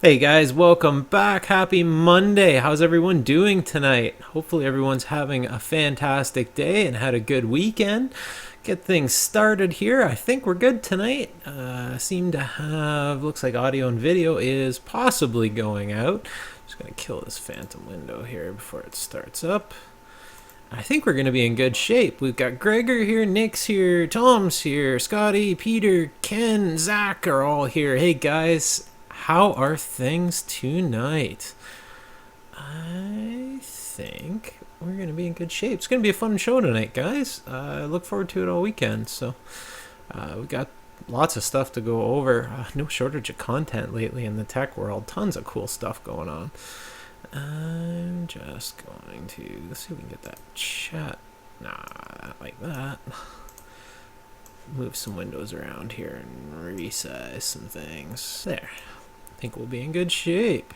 Hey guys, welcome back. Happy Monday. How's everyone doing tonight? Hopefully, everyone's having a fantastic day and had a good weekend. Get things started here. I think we're good tonight. Seem to have, looks like audio and video is possibly going out. Just gonna kill this phantom window here before it starts up. I think we're going to be in good shape. We've got Gregor here, Nick's here, Tom's here, Scotty, Peter, Ken, Zach are all here. Hey guys, how are things tonight? I think we're going to be in good shape. It's going to be a fun show tonight, guys. I look forward to it all weekend. So we've got lots of stuff to go over. No shortage of content lately in the tech world. Tons of cool stuff going on. I'm just going to, let's see if we can get that chat. Nah, not like that. Move some windows around here and resize some things. There. I think we'll be in good shape.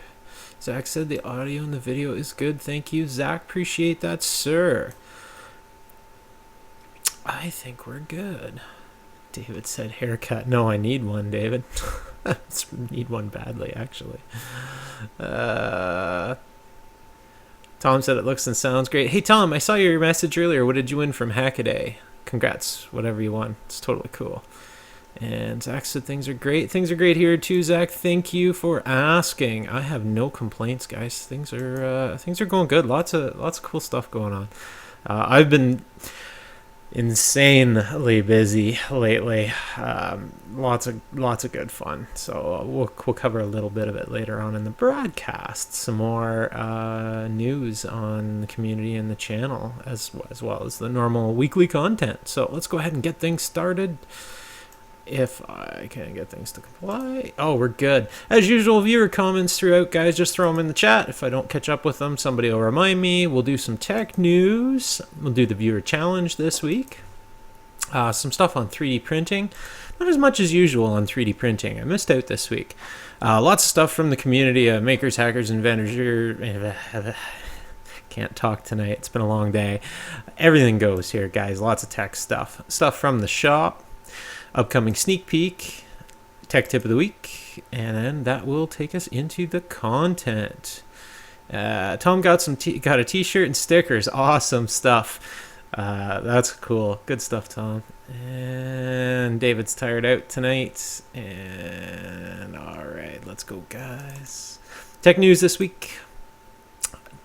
Zach said the audio and the video is good. Thank you, Zach. Appreciate that, sir. I think we're good. David said haircut. No, I need one, David. I need one badly, actually. Tom said it looks and sounds great. Hey, Tom, I saw your message earlier. What did you win from Hackaday? Congrats, whatever you won. It's totally cool. And Zach said things are great. Things are great here too, Zach. Thank you for asking. I have no complaints, guys. Things are going good. Lots of cool stuff going on. I've been insanely busy lately. Lots of good fun. So we'll cover a little bit of it later on in the broadcast. Some more news on the community and the channel, as well as the normal weekly content. So let's go ahead and get things started. If I can get things to comply. Oh, we're good. As usual, viewer comments throughout, guys. Just throw them in the chat. If I don't catch up with them, somebody will remind me. We'll do some tech news. We'll do the viewer challenge this week. Some stuff on 3D printing. Not as much as usual on 3D printing. I missed out this week. Lots of stuff from the community of makers, hackers, inventors. Can't talk tonight. It's been a long day. Everything goes here, guys. Lots of tech stuff. Stuff from the shop. Upcoming sneak peek, tech tip of the week, and then that will take us into the content. Tom got a t-shirt and stickers. Awesome stuff. That's cool. Good stuff, Tom. And David's tired out tonight. And all right, let's go, guys. Tech news this week.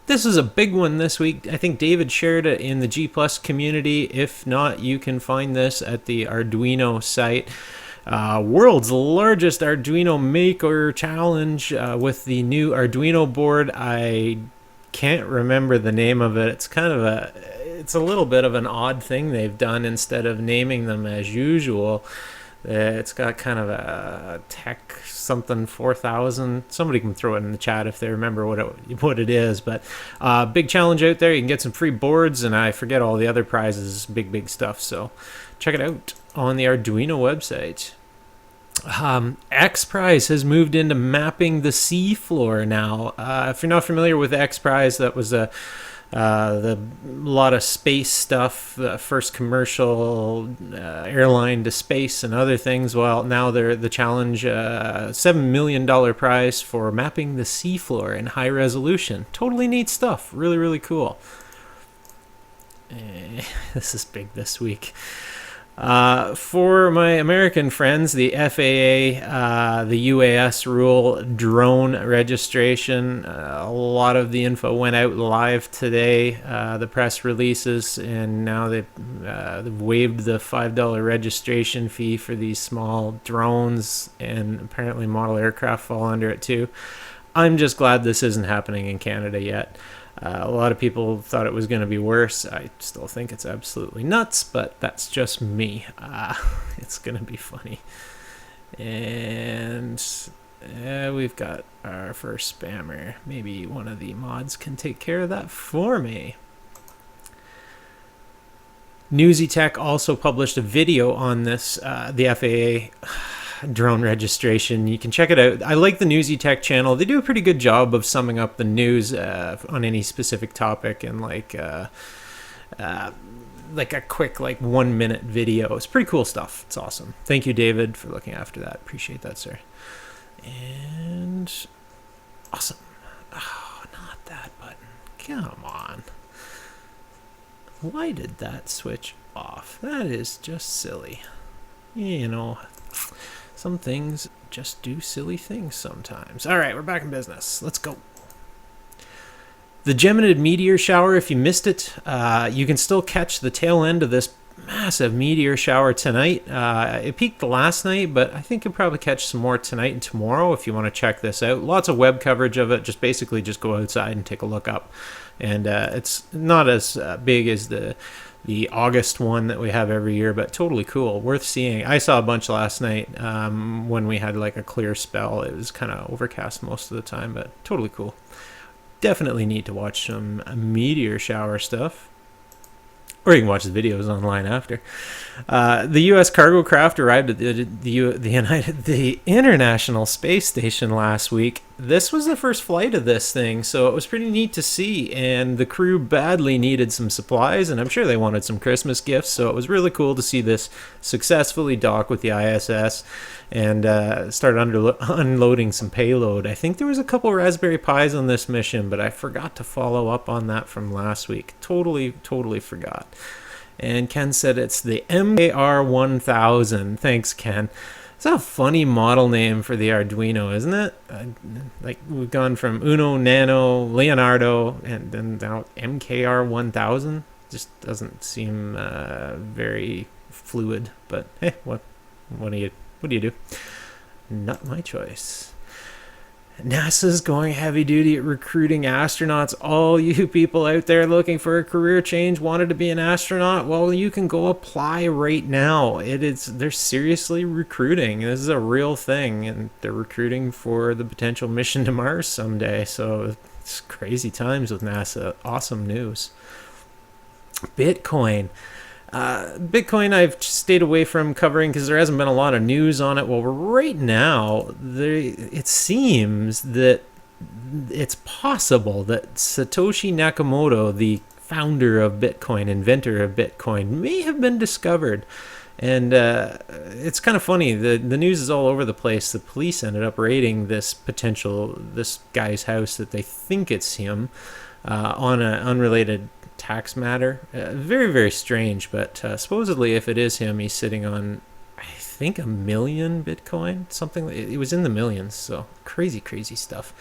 This is a big one this week. I think David shared it in the G Plus community. If not, you can find this at the Arduino site. World's largest Arduino Maker Challenge with the new Arduino board. I can't remember the name of it. It's a little bit of an odd thing they've done instead of naming them as usual. It's got kind of a tech something 4000. Somebody can throw it in the chat if they remember what it is. But big challenge out there. You can get some free boards, and I forget all the other prizes. Big stuff. So check it out on the Arduino website. X Prize has moved into mapping the seafloor now. If you're not familiar with X Prize, that was a lot of space stuff, first commercial airline to space and other things. Well, now they're the challenge, $7 million prize for mapping the seafloor in high resolution. Totally neat stuff. Really cool. This is big this week. For my American friends, the FAA, the UAS rule drone registration, a lot of the info went out live today, the press releases, and now they've waived the $5 registration fee for these small drones, and apparently model aircraft fall under it too. I'm just glad this isn't happening in Canada yet. A lot of people thought it was going to be worse. I still think it's absolutely nuts, but that's just me. It's going to be funny. And we've got our first spammer. Maybe one of the mods can take care of that for me. Newsy Tech also published a video on this, the FAA drone registration. You can check it out. I like the Newsy Tech channel. They do a pretty good job of summing up the news on any specific topic in like a quick 1 minute video. It's pretty cool stuff. It's awesome. Thank you, David, for looking after that. Appreciate that, sir. And Awesome. Oh, not that button. Come on. Why did that switch off? That is just silly. You know, some things just do silly things sometimes. All right, we're back in business. Let's go. The Geminid meteor shower, if you missed it, you can still catch the tail end of this massive meteor shower tonight. It peaked last night, but I think you'll probably catch some more tonight and tomorrow if you want to check this out. Lots of web coverage of it. Just basically just go outside and take a look up. And it's not as big as the August one that we have every year, but totally cool, worth seeing. I saw a bunch last night when we had like a clear spell. It was kind of overcast most of the time, but totally cool. Definitely need to watch some meteor shower stuff. Or you can watch the videos online after. The U.S. cargo craft arrived at the International Space Station last week. This was the first flight of this thing, so it was pretty neat to see. And the crew badly needed some supplies, and I'm sure they wanted some Christmas gifts. So it was really cool to see this successfully dock with the ISS and start unloading some payload. I think there was a couple Raspberry Pis on this mission, but I forgot to follow up on that from last week. Totally forgot. And Ken said it's the MKR 1000. Thanks, Ken. It's a funny model name for the Arduino, isn't it? Like we've gone from Uno, Nano, Leonardo, and then now MKR 1000. Just doesn't seem very fluid. But hey, what do you do? Not my choice. NASA's going heavy duty at recruiting astronauts. All you people out there looking for a career change, wanted to be an astronaut, well, you can go apply right now. They're seriously recruiting. This is a real thing, and they're recruiting for the potential mission to Mars someday. So it's crazy times with NASA. Awesome news. Bitcoin I've stayed away from covering because there hasn't been a lot of news on it. Well, right now, it seems that it's possible that Satoshi Nakamoto, the founder of Bitcoin, inventor of Bitcoin, may have been discovered. And it's kind of funny. The news is all over the place. The police ended up raiding this guy's house that they think it's him on an unrelated tax matter. Very, very strange, but supposedly if it is him, he's sitting on, I think, 1 million Bitcoin, something. It was in the millions, so crazy stuff.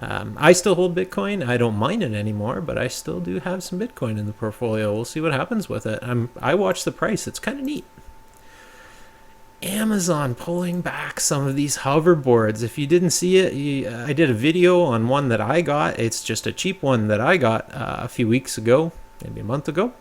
I still hold Bitcoin. I don't mine it anymore, but I still do have some Bitcoin in the portfolio. We'll see what happens with it. I watch the price. It's kind of neat. Amazon pulling back some of these hoverboards. If you didn't see it, I did a video on one that I got. It's just a cheap one that I got a few weeks ago, maybe a month ago.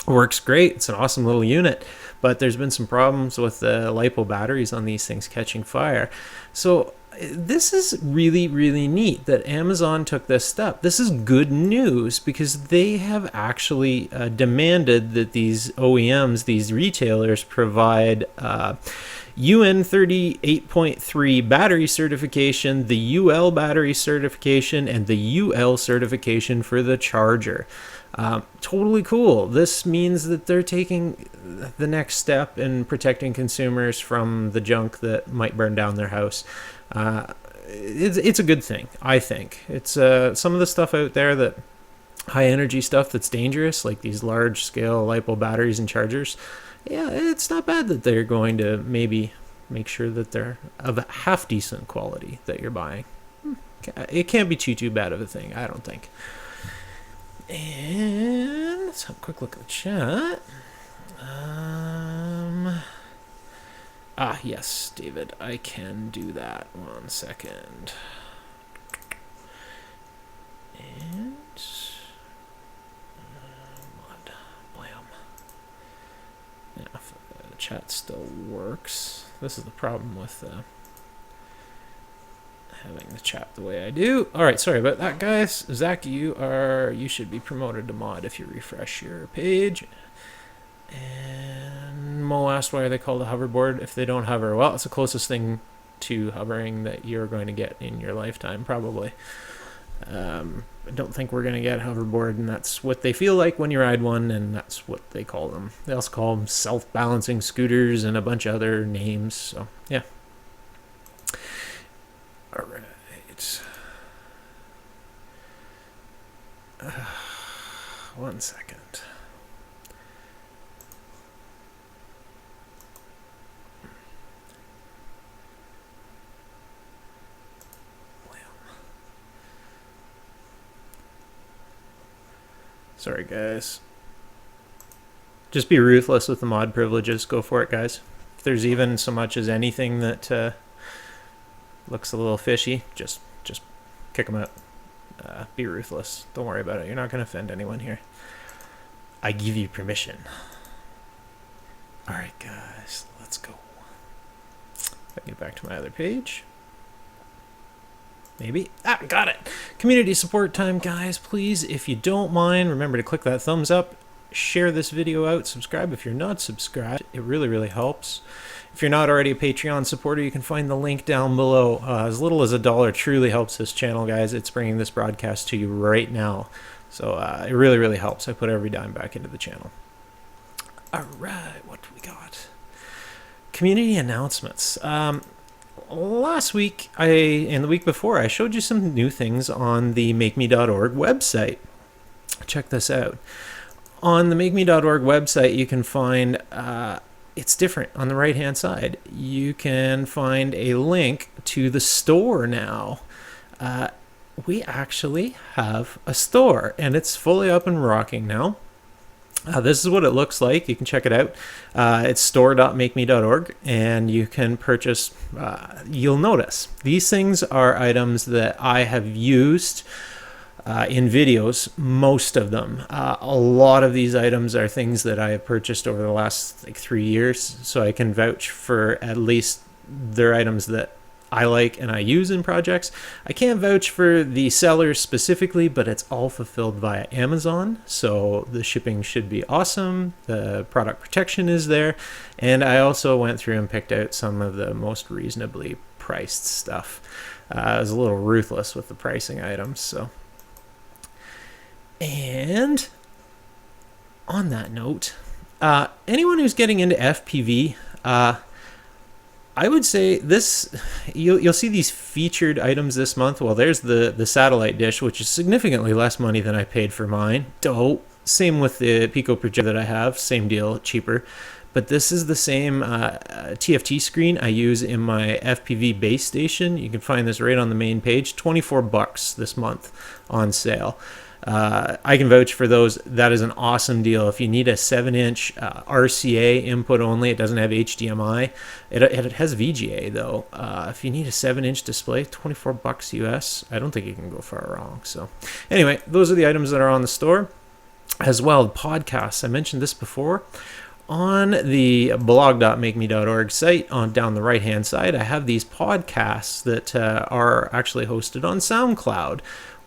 Works great. It's an awesome little unit, but there's been some problems with the LiPo batteries on these things catching fire. So this is really, really neat that Amazon took this step. This is good news because they have actually demanded that these OEMs, these retailers, provide UN 38.3 battery certification, the UL battery certification, and the UL certification for the charger. Totally cool. This means that they're taking the next step in protecting consumers from the junk that might burn down their house. It's a good thing, I think. It's some of the stuff out there, that high energy stuff that's dangerous, like these large scale LiPo batteries and chargers. Yeah, it's not bad that they're going to maybe make sure that they're of a half decent quality that you're buying. It can't be too bad of a thing, I don't think. And let's have a quick look at the chat. Yes, David, I can do that. 1 second. And blam. Yeah, if the chat still works. This is the problem with having the chat the way I do. All right, sorry about that, guys. Zach, you should be promoted to mod if you refresh your page. And Mo asked, why are they called a hoverboard if they don't hover? Well, it's the closest thing to hovering that you're going to get in your lifetime, probably. I don't think we're going to get a hoverboard, and that's what they feel like when you ride one, and that's what they call them. They also call them self-balancing scooters and a bunch of other names. So, yeah. All right. 1 second. Sorry, guys. Just be ruthless with the mod privileges. Go for it, guys. If there's even so much as anything that looks a little fishy, just kick them out. Be ruthless. Don't worry about it. You're not going to offend anyone here. I give you permission. All right, guys. Let's go. If I get back to my other page. Maybe. Got it. Community support time, guys. Please, if you don't mind, remember to click that thumbs up. Share this video out. Subscribe if you're not subscribed. It really, really helps. If you're not already a Patreon supporter, you can find the link down below. As little as $1 truly helps this channel, guys. It's bringing this broadcast to you right now. So it really, really helps. I put every dime back into the channel. All right. What do we got? Community announcements. Last week, and the week before, I showed you some new things on the makeme.org website. Check this out. On the makeme.org website, you can find, it's different on the right-hand side. You can find a link to the store now. We actually have a store, and it's fully up and rocking now. This is what it looks like. You can check it out. It's store.makeme.org, and you can purchase, you'll notice, these things are items that I have used in videos, most of them. A lot of these items are things that I have purchased over the last 3 years, so I can vouch for at least they're items that I like and I use in projects. I can't vouch for the sellers specifically, but it's all fulfilled via Amazon, so the shipping should be awesome. The product protection is there, and I also went through and picked out some of the most reasonably priced stuff. I was a little ruthless with the pricing items, so. And on that note, anyone who's getting into FPV, I would say this, you'll see these featured items this month. Well, there's the satellite dish, which is significantly less money than I paid for mine. Dope. Same with the Pico projector that I have. Same deal, cheaper. But this is the same TFT screen I use in my FPV base station. You can find this right on the main page. $24 this month on sale. I can vouch for those. That is an awesome deal. If you need a 7-inch RCA input only, it doesn't have HDMI. It has VGA though. If you need a 7-inch display, $24 US. I don't think you can go far wrong. So anyway, those are the items that are on the store. As well, podcasts. I mentioned this before. On the blog.makeme.org site, on down the right-hand side, I have these podcasts that are actually hosted on SoundCloud.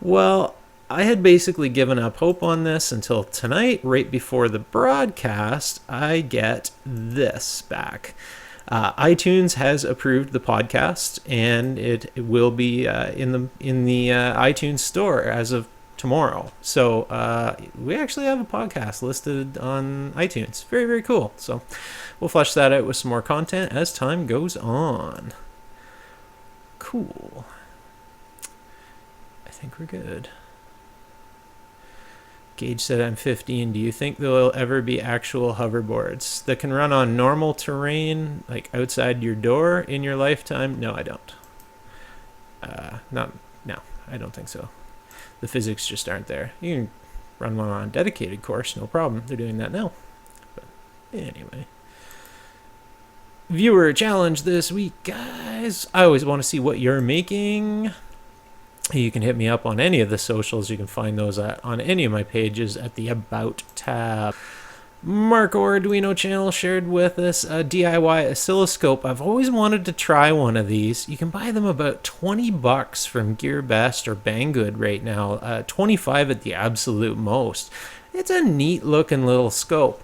Well, I had basically given up hope on this until tonight, right before the broadcast, I get this back. iTunes has approved the podcast, and it will be in the iTunes store as of tomorrow. So we actually have a podcast listed on iTunes. Very, very cool. So we'll flesh that out with some more content as time goes on. Cool. I think we're good. Gage said, I'm 15. Do you think there will ever be actual hoverboards that can run on normal terrain, like outside your door in your lifetime? No, I don't. No, I don't think so. The physics just aren't there. You can run one on a dedicated course, no problem. They're doing that now. But anyway. Viewer challenge this week, guys. I always want to see what you're making. You can hit me up on any of the socials. You can find those on any of my pages at the About tab. Marco Arduino channel shared with us a DIY oscilloscope. I've always wanted to try one of these. You can buy them about $20 from GearBest or Banggood right now. $25 at the absolute most. It's a neat looking little scope.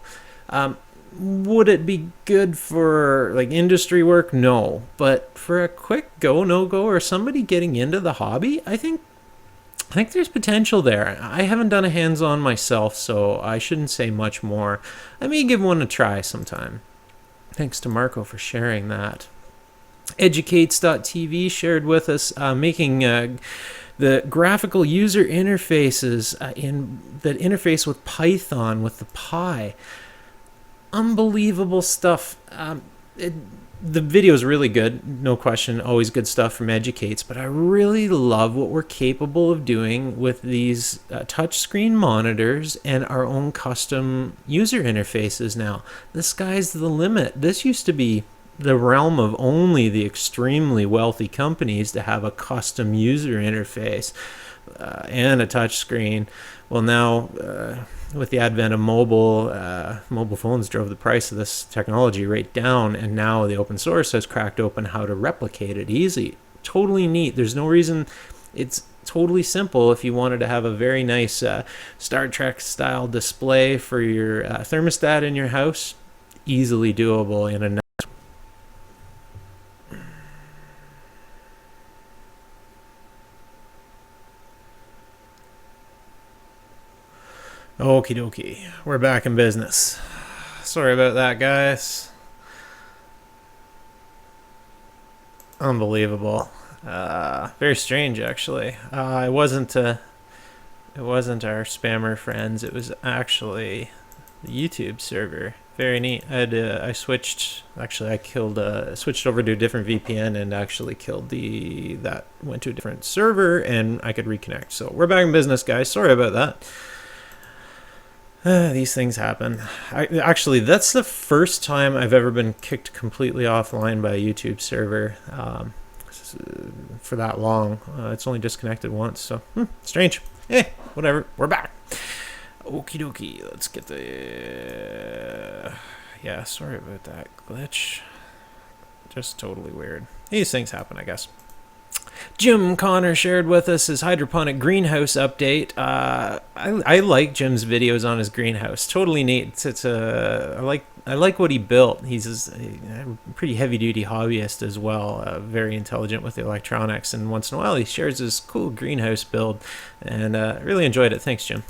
Would it be good for like industry work? No. But for a quick go, no-go, or somebody getting into the hobby, I think there's potential there. I haven't done a hands-on myself, so I shouldn't say much more. I may give one a try sometime. Thanks to Marco for sharing that. Educates.tv shared with us making The graphical user interfaces in that interface with Python, with the Pi. Unbelievable stuff. The video is really good, no question, always good stuff from Educates, but I really love what we're capable of doing with these touchscreen monitors and our own custom user interfaces now. The sky's the limit. This used to be the realm of only the extremely wealthy companies to have a custom user interface and a touchscreen. Well, now with the advent of mobile phones drove the price of this technology right down, and now the open source has cracked open how to replicate it easy. Totally neat. There's no reason. It's totally simple. If you wanted to have a very nice Star Trek style display for your thermostat in your house, easily doable in a Okie dokie. We're back in business. Sorry about that, guys. Unbelievable. Very strange, actually. It wasn't our spammer friends. It was actually the YouTube server. Very neat. I switched. Actually, switched over to a different VPN and actually killed that went to a different server, and I could reconnect. So we're back in business, guys. Sorry about that. These things happen. Actually, that's the first time I've ever been kicked completely offline by a YouTube server for that long. It's only disconnected once, so strange. Hey, whatever. We're back. Okie dokie. Let's get the... Yeah, sorry about that glitch. Just totally weird. These things happen, I guess. Jim Connor shared with us his hydroponic greenhouse update. I like Jim's videos on his greenhouse. Totally neat. I like what he built. He's a pretty heavy duty hobbyist as well. Very intelligent with the electronics, and once in a while he shares his cool greenhouse build, and really enjoyed it. Thanks, Jim.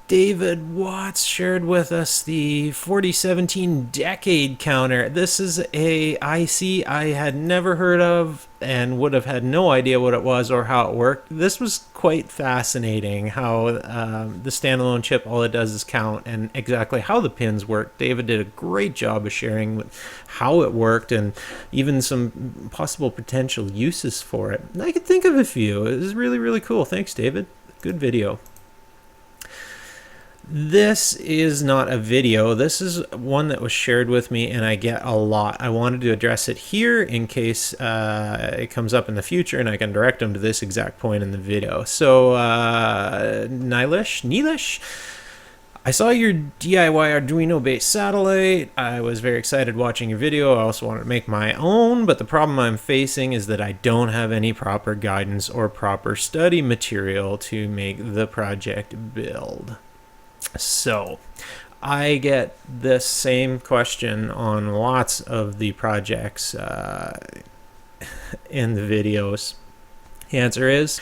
David Watts shared with us the 4017 decade counter. This is a IC I had never heard of and would have had no idea what it was or how it worked. This was quite fascinating how the standalone chip, all it does is count, and exactly how the pins work. David did a great job of sharing how it worked and even some possible potential uses for it. And I could think of a few. It was really, really cool. Thanks, David. Good video. This is not a video. This is one that was shared with me and I get a lot. I wanted to address it here in case it comes up in the future and I can direct them to this exact point in the video. So, Neelish, I saw your DIY Arduino-based satellite. I was very excited watching your video. I also wanted to make my own, but the problem I'm facing is that I don't have any proper guidance or proper study material to make the project build. So I get this same question on lots of the projects in the videos. The answer is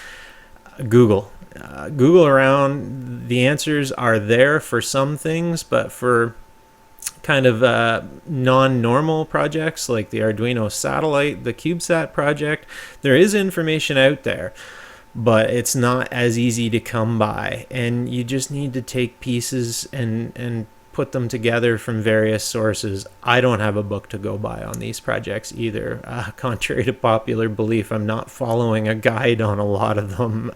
Google. Google around. The answers are there for some things, but for kind of non-normal projects like the Arduino satellite, the CubeSat project, there is information out there. But it's not as easy to come by, and you just need to take pieces and put them together from various sources. I don't have a book to go by on these projects either. Contrary to popular belief, I'm not following a guide on a lot of them,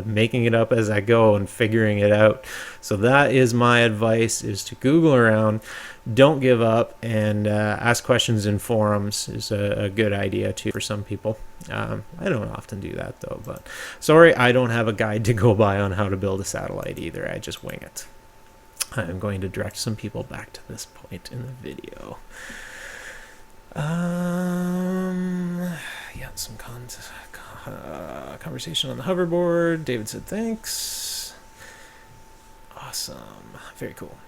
making it up as I go and figuring it out. So that is my advice, is to Google around. Don't give up, and ask questions in forums is a good idea too for some people. I don't often do that though, but sorry, I don't have a guide to go by on how to build a satellite either. I just wing it. I'm going to direct some people back to this point in the video. Yeah, some conversation on the hoverboard. David said thanks. Awesome. Very cool.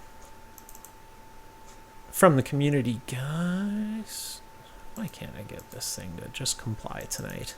From the community, guys. Why can't I get this thing to just comply tonight?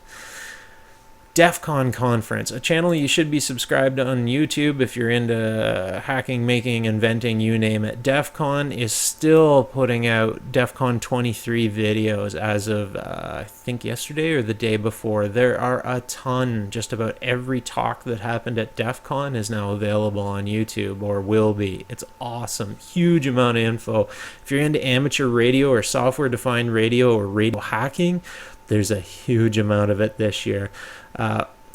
DEF CON conference, a channel you should be subscribed on YouTube if you're into hacking, making, inventing, you name it. DEF CON is still putting out DEF CON 23 videos as of, I think, yesterday or the day before. There are a ton. Just about every talk that happened at DEF CON is now available on YouTube, or will be. It's awesome. Huge amount of info. If you're into amateur radio or software-defined radio or radio hacking, there's a huge amount of it this year.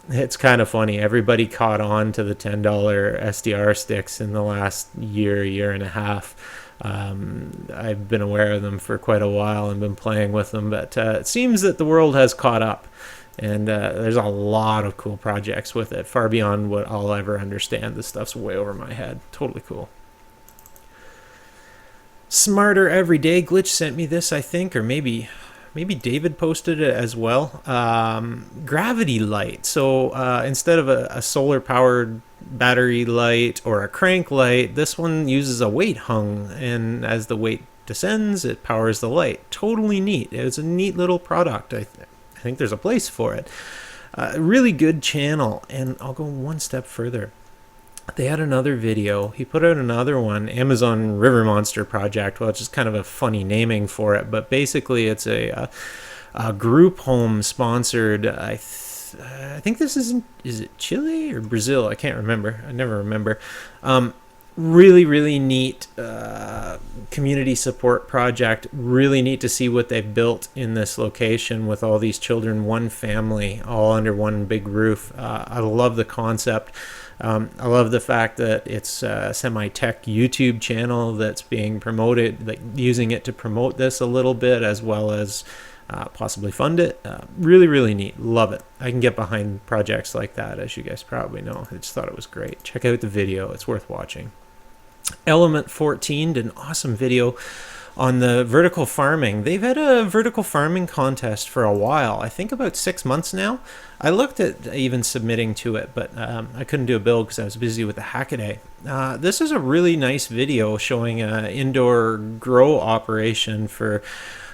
It's kind of funny. Everybody caught on to the $10 SDR sticks in the last year and a half. I've been aware of them for quite a while and been playing with them, but it seems that the world has caught up, and there's a lot of cool projects with it, far beyond what I'll ever understand. This stuff's way over my head. Totally cool. Smarter Every Day Glitch sent me this, I think, or maybe David posted it as well. Gravity light. So instead of a solar powered battery light or a crank light, this one uses a weight hung, and as the weight descends, it powers the light. Totally neat. It's a neat little product. I think there's a place for it. Really good channel, and I'll go one step further. They had another video. He put out another one, Amazon River Monster Project. Well, it's just kind of a funny naming for it, but basically it's a group home sponsored. I think this is it Chile or Brazil? I can't remember. I never remember. Really neat community support project. Really neat to see what they've built in this location with all these children, one family, all under one big roof. I love the concept. I love the fact that it's a semi-tech YouTube channel that's being promoted, like using it to promote this a little bit as well as possibly fund it. Really neat. Love it. I can get behind projects like that, as you guys probably know. I just thought it was great. Check out the video. It's worth watching. Element 14 did an awesome video on the vertical farming. They've had a vertical farming contest for a while. I think about 6 months now. I looked at even submitting to it, but I couldn't do a build because I was busy with the Hackaday. This is a really nice video showing an indoor grow operation for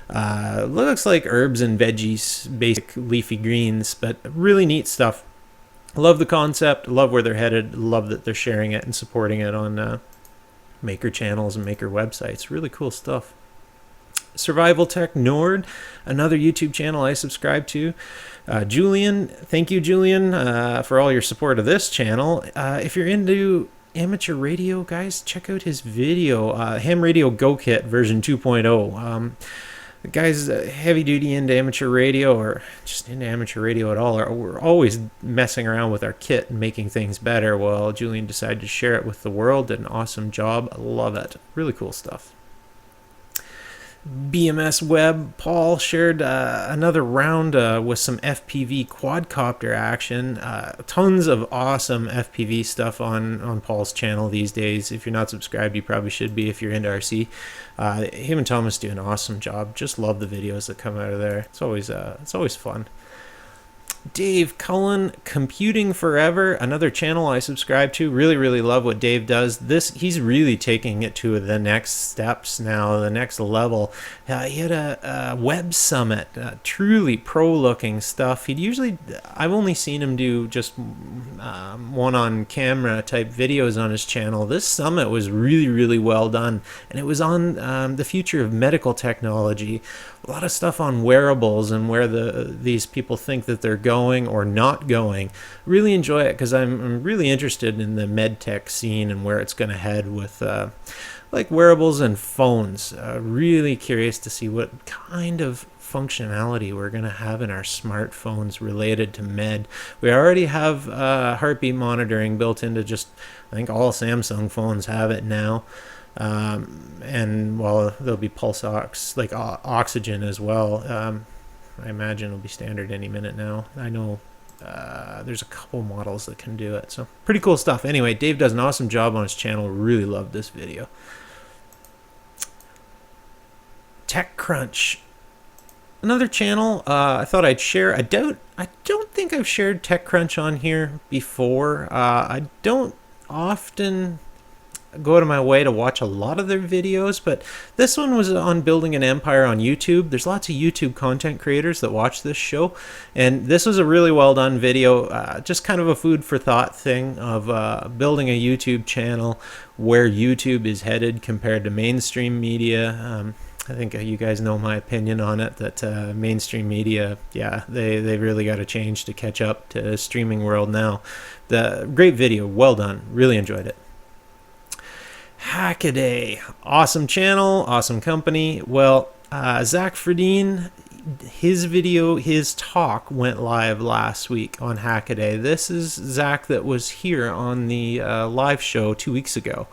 looks like herbs and veggies, basic leafy greens, but really neat stuff. Love the concept, love where they're headed, love that they're sharing it and supporting it on maker channels and maker websites. Really cool stuff. Survival Tech Nord, another YouTube channel I subscribe to. Julian, thank you, Julian, for all your support of this channel. If you're into amateur radio, guys, check out his video, Ham Radio Go Kit version 2.0. The guys heavy duty into amateur radio, or just into amateur radio at all, we're always messing around with our kit and making things better. Well, Julian decided to share it with the world. Did an awesome job. I love it. Really cool stuff. BMS Web, Paul shared another round with some FPV quadcopter action. Tons of awesome FPV stuff on Paul's channel these days. If you're not subscribed, you probably should be if you're into RC. Him and Thomas do an awesome job. Just love the videos that come out of there. It's always fun. Dave Cullen, Computing Forever, another channel I subscribe to. Really love what Dave does. He's really taking it to the next steps now, the next level. He had a web summit, truly pro-looking stuff. I've only seen him do just one-on-camera type videos on his channel. This summit was really well done, and it was on the future of medical technology. A lot of stuff on wearables and where these people think that they're going or not going. Really enjoy it because I'm really interested in the med tech scene and where it's going to head with like wearables and phones. Really curious to see what kind of functionality we're going to have in our smartphones related to med. We already have heartbeat monitoring built into I think all Samsung phones have it now. And there'll be pulse oxygen as well. I imagine it'll be standard any minute now. I know there's a couple models that can do it, so pretty cool stuff. Anyway, Dave does an awesome job on his channel. Really loved this video. TechCrunch, another channel I thought I'd share. I don't think I've shared TechCrunch on here before. I don't often go out of my way to watch a lot of their videos, but this one was on building an empire on YouTube. There's lots of YouTube content creators that watch this show, and this was a really well done video, just kind of a food for thought thing of building a YouTube channel, where YouTube is headed compared to mainstream media. I think you guys know my opinion on it, that mainstream media, yeah, they really got to change to catch up to the streaming world now. The great video, well done, really enjoyed it. Hackaday, awesome channel, awesome company. Well, Zach Fredine, his talk went live last week on Hackaday. This is Zach that was here on the live show 2 weeks ago.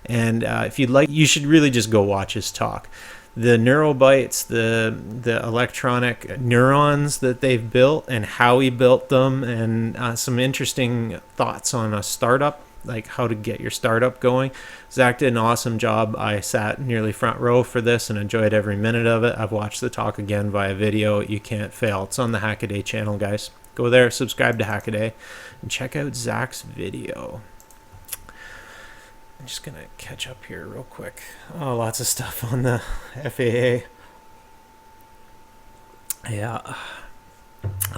And if you'd like, you should really just go watch his talk. The neurobytes, the electronic neurons that they've built and how he built them, and some interesting thoughts on a startup, like how to get your startup going. Zach did an awesome job. I sat nearly front row for this and enjoyed every minute of it. I've watched the talk again via video. You can't fail. It's on the Hackaday channel, guys. Go there, subscribe to Hackaday, and check out Zach's video. I'm just going to catch up here real quick. Oh, lots of stuff on the FAA. Yeah,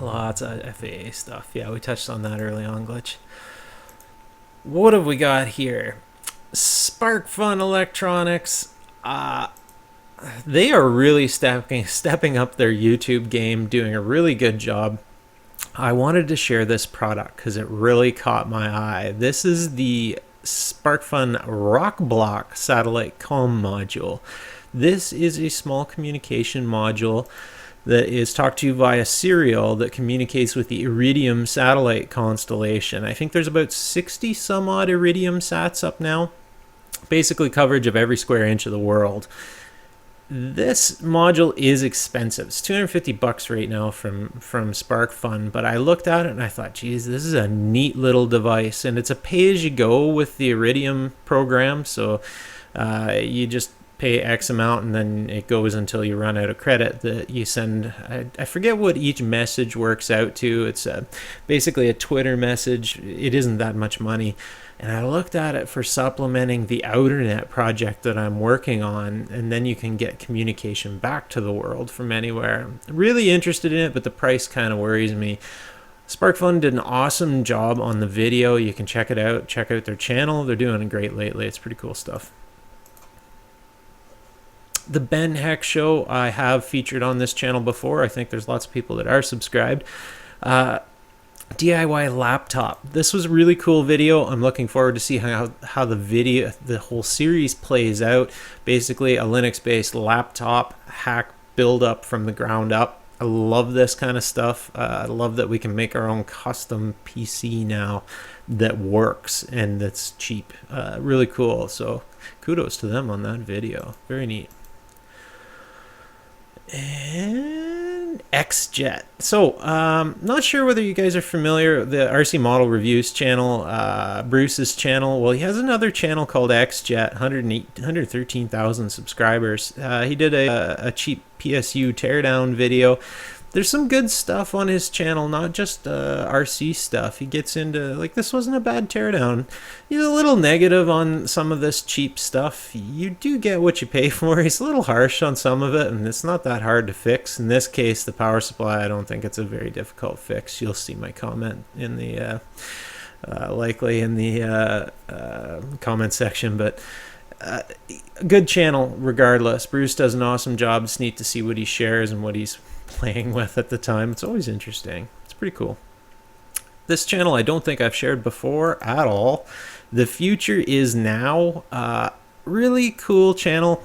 lots of FAA stuff. Yeah, we touched on that early on, Glitch. What have we got here? SparkFun Electronics. They are really stepping up their YouTube game, doing a really good job. I wanted to share this product because it really caught my eye. This is the SparkFun Rock Block satellite comm module. This is a small communication module that is talked to via serial that communicates with the Iridium satellite constellation. I think there's about 60 some odd Iridium sats up now. Basically coverage of every square inch of the world. This module is expensive. It's $250 right now from SparkFun, but I looked at it and I thought, geez, this is a neat little device, and it's a pay-as-you-go with the Iridium program. So you just pay X amount and then it goes until you run out of credit that you send. I forget what each message works out to. It's basically a Twitter message. It isn't that much money. And I looked at it for supplementing the OuterNet project that I'm working on, and then you can get communication back to the world from anywhere. Really interested in it, but the price kind of worries me. SparkFun did an awesome job on the video. You can check it out. Check out their channel. They're doing great lately. It's pretty cool stuff. The Ben Heck Show I have featured on this channel before. I think there's lots of people that are subscribed. DIY laptop. This was a really cool video. I'm looking forward to see how the whole series plays out. Basically a Linux-based laptop hack build up from the ground up. I love this kind of stuff. I love that we can make our own custom PC now that works and that's cheap. Really cool. So kudos to them on that video. Very neat. And XJet. So, not sure whether you guys are familiar with the RC Model Reviews channel, Bruce's channel. Well, he has another channel called XJet, 113,000 subscribers. He did a cheap PSU teardown video. There's some good stuff on his channel, not just RC stuff. He gets into, like, this wasn't a bad teardown. He's a little negative on some of this cheap stuff. You do get what you pay for. He's a little harsh on some of it, and it's not that hard to fix. In this case, the power supply, I don't think it's a very difficult fix. You'll see my comment in the, likely in the comment section, but good channel regardless. Bruce does an awesome job. It's neat to see what he shares and what he's playing with at the time. It's always interesting. It's pretty cool. This channel I don't think I've shared before at all. The Future Is Now. Really cool channel.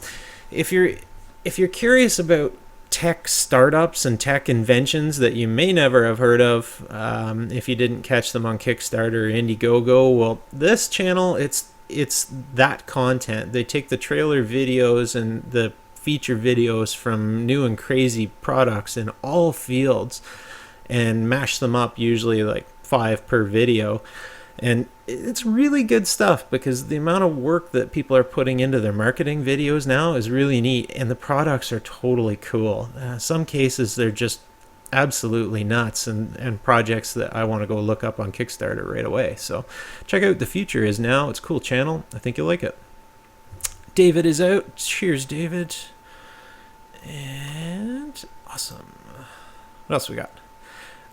If you're curious about tech startups and tech inventions that you may never have heard of, if you didn't catch them on Kickstarter or Indiegogo, well, this channel, it's that content. They take the trailer videos and the feature videos from new and crazy products in all fields and mash them up, usually like 5 per video. And it's really good stuff because the amount of work that people are putting into their marketing videos now is really neat, and the products are totally cool. Some cases they're just absolutely nuts, and projects that I want to go look up on Kickstarter right away. So check out The Future Is Now. It's a cool channel. I think you'll like it. David is out. Cheers, David. And awesome. What else we got?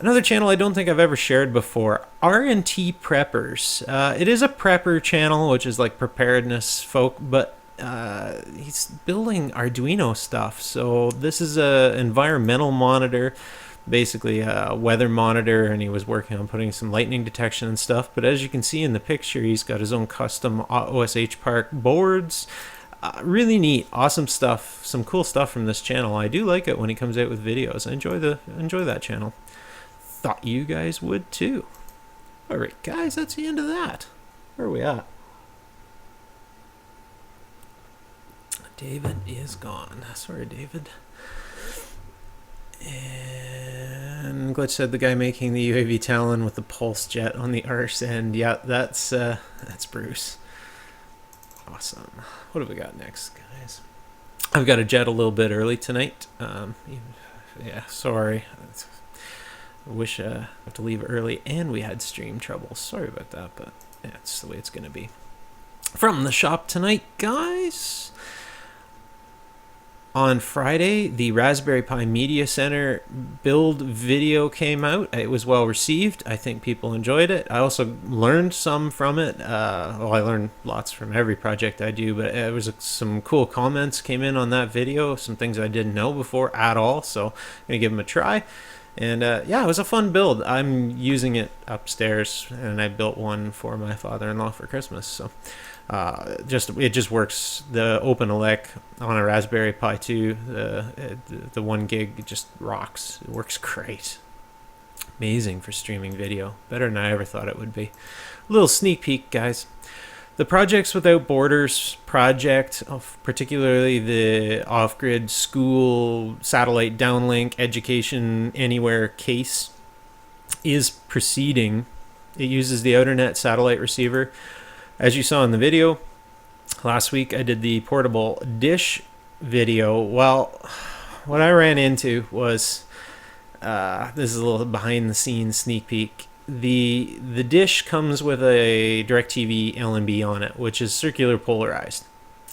Another channel I don't think I've ever shared before, R&T Preppers. It is a prepper channel, which is like preparedness folk, but he's building Arduino stuff. So this is a environmental monitor, basically a weather monitor, and he was working on putting some lightning detection and stuff. But as you can see in the picture, he's got his own custom OSH Park boards. Really neat, awesome stuff, some cool stuff from this channel. I do like it when he comes out with videos. I enjoy that channel. Thought you guys would too. All right, guys, that's the end of that. Where are we at? David is gone. Sorry, David. And Glitch said the guy making the UAV Talon with the pulse jet on the arse end. Yeah, that's Bruce. Awesome. What have we got next, guys? I've got a jet a little bit early tonight. Yeah, sorry. I wish I have to leave early, and we had stream trouble. Sorry about that, but yeah, it's the way it's going to be. From the shop tonight, guys. On Friday, the Raspberry Pi Media Center build video came out. It was well received. I think people enjoyed it. I also learned some from it. I learned lots from every project I do, but it was some cool comments came in on that video, some things I didn't know before at all, so I'm going to give them a try. And yeah, it was a fun build. I'm using it upstairs, and I built one for my father-in-law for Christmas, so... it just works. The OpenELEC on a Raspberry Pi 2, the 1 gig, it just rocks. It works great. Amazing for streaming video. Better than I ever thought it would be. A little sneak peek, guys. The Projects Without Borders project, particularly the off-grid school satellite downlink education anywhere case, is proceeding. It uses the OuterNet satellite receiver. As you saw in the video, last week I did the portable dish video. Well, what I ran into was, this is a little behind the scenes sneak peek. The dish comes with a DirecTV LNB on it, which is circular polarized.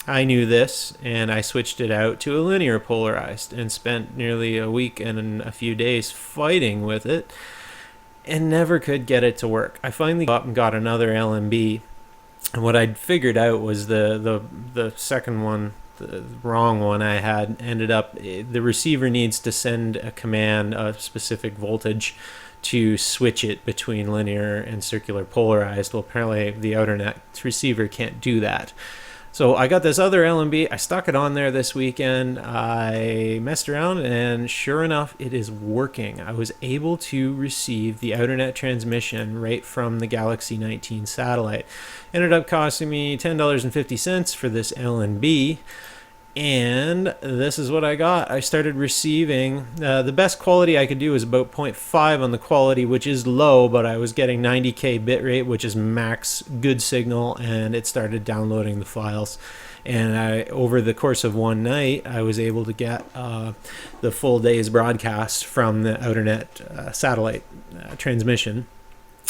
I knew this, and I switched it out to a linear polarized and spent nearly a week and a few days fighting with it and never could get it to work. I finally got another LNB. And what I'd figured out was the second one, the wrong one I had, ended up, the receiver needs to send a command, a specific voltage, to switch it between linear and circular polarized. Well, apparently the OuterNet receiver can't do that. So I got this other LNB, I stuck it on there this weekend, I messed around, and sure enough, it is working. I was able to receive the OuterNet transmission right from the Galaxy 19 satellite. Ended up costing me $10.50 for this LNB, and this is what I got. I started receiving, the best quality I could do is about 0.5 on the quality, which is low, but I was getting 90K bitrate, which is max good signal, and it started downloading the files. And over the course of one night, I was able to get the full day's broadcast from the OuterNet satellite transmission.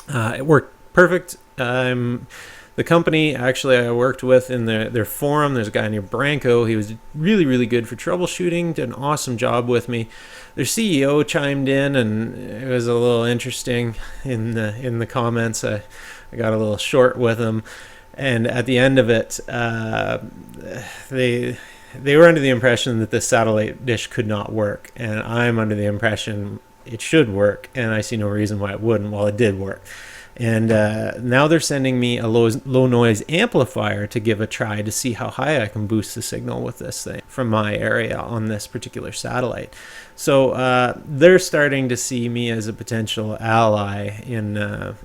It worked perfect. The company actually I worked with in their forum, there's a guy named Branko. He was really, really good for troubleshooting, did an awesome job with me. Their CEO chimed in, and it was a little interesting in the comments. I got a little short with him, and at the end of it, they were under the impression that the satellite dish could not work, and I'm under the impression it should work, and I see no reason why it wouldn't. Well, it did work. And now they're sending me a low noise amplifier to give a try to see how high I can boost the signal with this thing from my area on this particular satellite. So they're starting to see me as a potential ally in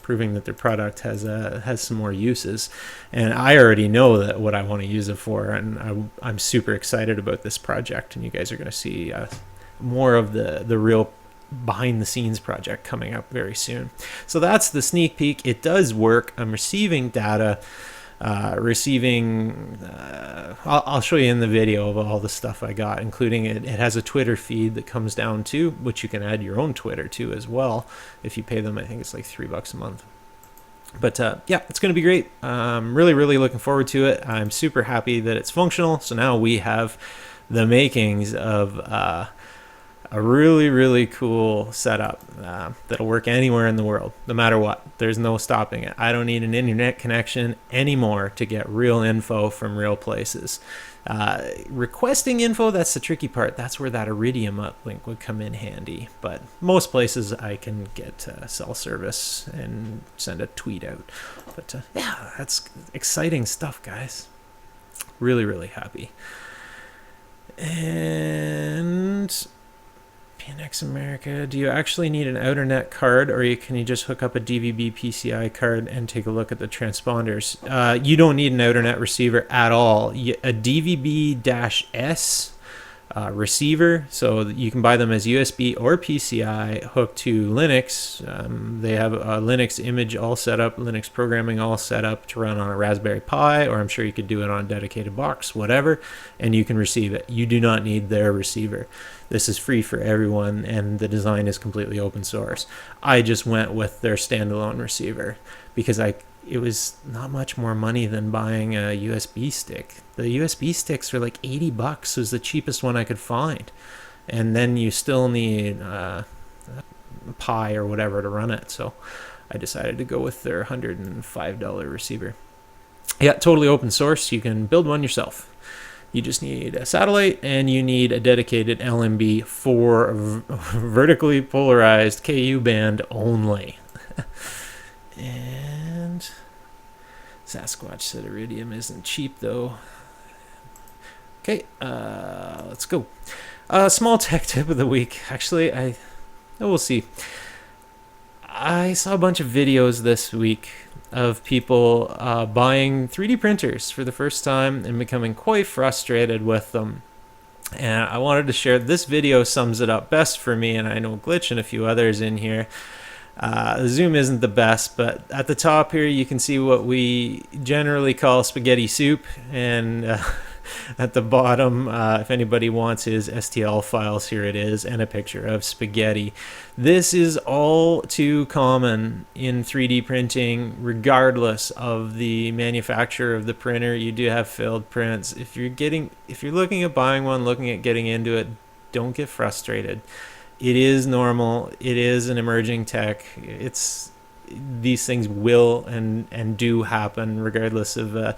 proving that their product has some more uses. And I already know that what I want to use it for, and I'm super excited about this project. And you guys are going to see more of the real behind the scenes project coming up very soon. So that's the sneak peek. It does work. I'm receiving data. receiving. I'll show you in the video of all the stuff I got, including it has a Twitter feed that comes down too, which you can add your own Twitter to as well if you pay them. I think it's like $3 a month. But yeah, it's going to be great. Really, really looking forward to it. I'm super happy that it's functional. So now we have the makings of a really, really cool setup that'll work anywhere in the world, no matter what. There's no stopping it. I don't need an internet connection anymore to get real info from real places. Requesting info, that's the tricky part. That's where that Iridium uplink would come in handy. But most places I can get cell service and send a tweet out. But yeah, that's exciting stuff, guys. Really, really happy. And PNX America, do you actually need an outernet card, or can you just hook up a DVB PCI card and take a look at the transponders? You don't need an outernet receiver at all. A DVB-S receiver, so you can buy them as USB or PCI hooked to Linux. They have a Linux image all set up, Linux programming all set up to run on a Raspberry Pi, or I'm sure you could do it on a dedicated box, whatever, and you can receive it. You do not need their receiver. This is free for everyone, and the design is completely open source. I just went with their standalone receiver because it was not much more money than buying a USB stick. The USB sticks are like $80. It was the cheapest one I could find. And then you still need a Pi or whatever to run it. So I decided to go with their $105 receiver. Yeah, totally open source. You can build one yourself. You just need a satellite and you need a dedicated LMB for vertically polarized KU band only. And Sasquatch said Iridium isn't cheap though. Okay, let's go. Small tech tip of the week. Actually, we'll see. I saw a bunch of videos this week of people buying 3D printers for the first time and becoming quite frustrated with them. And I wanted to share, this video sums it up best for me, and I know Glitch and a few others in here. The zoom isn't the best, but at the top here you can see what we generally call spaghetti soup, and at the bottom, if anybody wants his STL files, here it is, and a picture of spaghetti. This is all too common in 3D printing, regardless of the manufacturer of the printer. You do have failed prints. If you're looking at buying one, looking at getting into it, don't get frustrated. It is normal. It is an emerging tech. These things will and do happen, regardless of.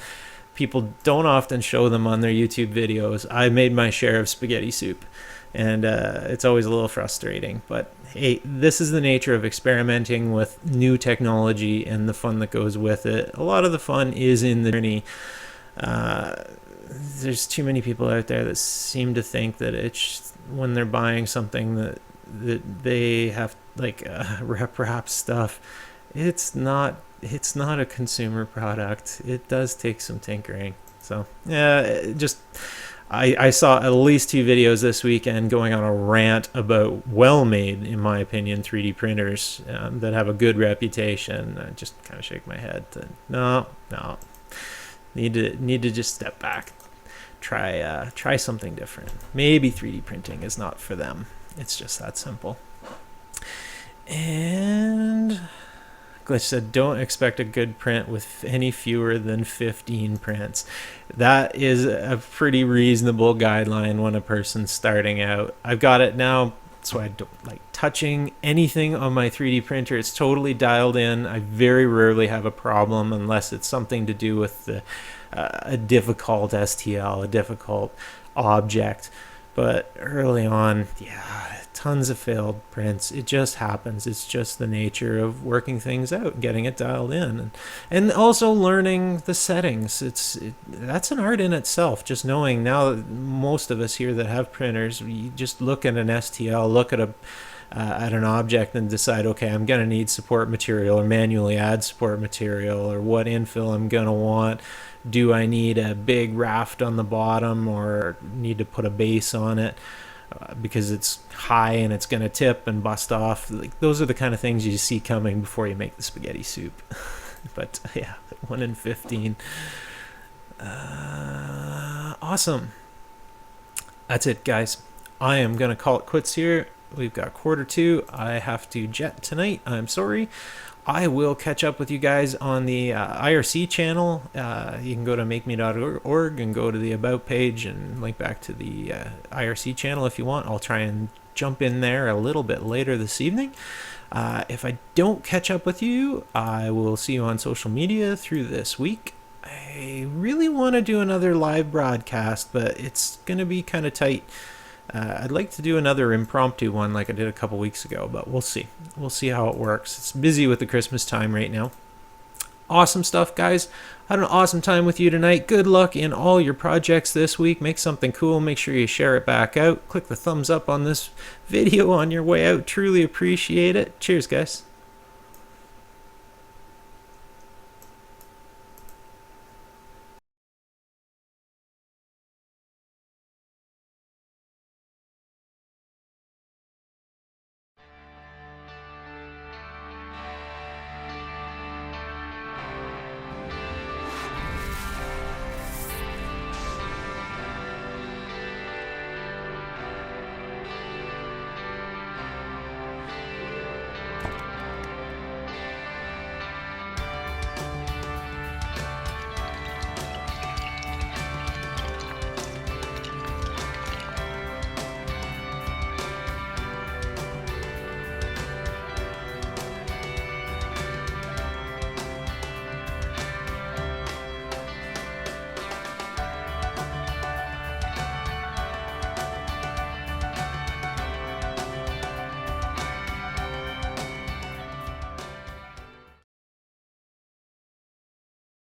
People don't often show them on their YouTube videos. I made my share of spaghetti soup, and it's always a little frustrating. But hey, this is the nature of experimenting with new technology and the fun that goes with it. A lot of the fun is in the journey. There's too many people out there that seem to think that it's when they're buying something that they have like perhaps stuff. It's not a consumer product. It does take some tinkering. So yeah, I saw at least 2 videos this weekend going on a rant about well-made, in my opinion, 3D printers that have a good reputation. I just kind of shake my head. No, need to just step back. Try something different. Maybe 3D printing is not for them. It's just that simple. And Glitch said, don't expect a good print with any fewer than 15 prints. That is a pretty reasonable guideline when a person's starting out. I've got it now, so I don't like touching anything on my 3D printer. It's totally dialed in. I very rarely have a problem unless it's something to do with a difficult STL, a difficult object. But early on, yeah, tons of failed prints. It just happens. It's just the nature of working things out, getting it dialed in, and also learning the settings. That's an art in itself. Just knowing now, most of us here that have printers, you just look at an STL, look at an object, and decide, okay, I'm gonna need support material, or manually add support material, or what infill I'm gonna want. Do I need a big raft on the bottom, or need to put a base on it because it's high and it's going to tip and bust off? Like, those are the kind of things you see coming before you make the spaghetti soup. But yeah, 1 in 15. Awesome. That's it, guys. I am going to call it quits here. We've got 1:45. I have to jet tonight. I'm sorry. I will catch up with you guys on the IRC channel. You can go to makeme.org and go to the About page and link back to the IRC channel if you want. I'll try and jump in there a little bit later this evening. If I don't catch up with you, I will see you on social media through this week. I really want to do another live broadcast, but it's going to be kind of tight. I'd like to do another impromptu one like I did a couple weeks ago, but we'll see. We'll see how it works. It's busy with the Christmas time right now. Awesome stuff, guys. I had an awesome time with you tonight. Good luck in all your projects this week. Make something cool. Make sure you share it back out. Click the thumbs up on this video on your way out. Truly appreciate it. Cheers, guys.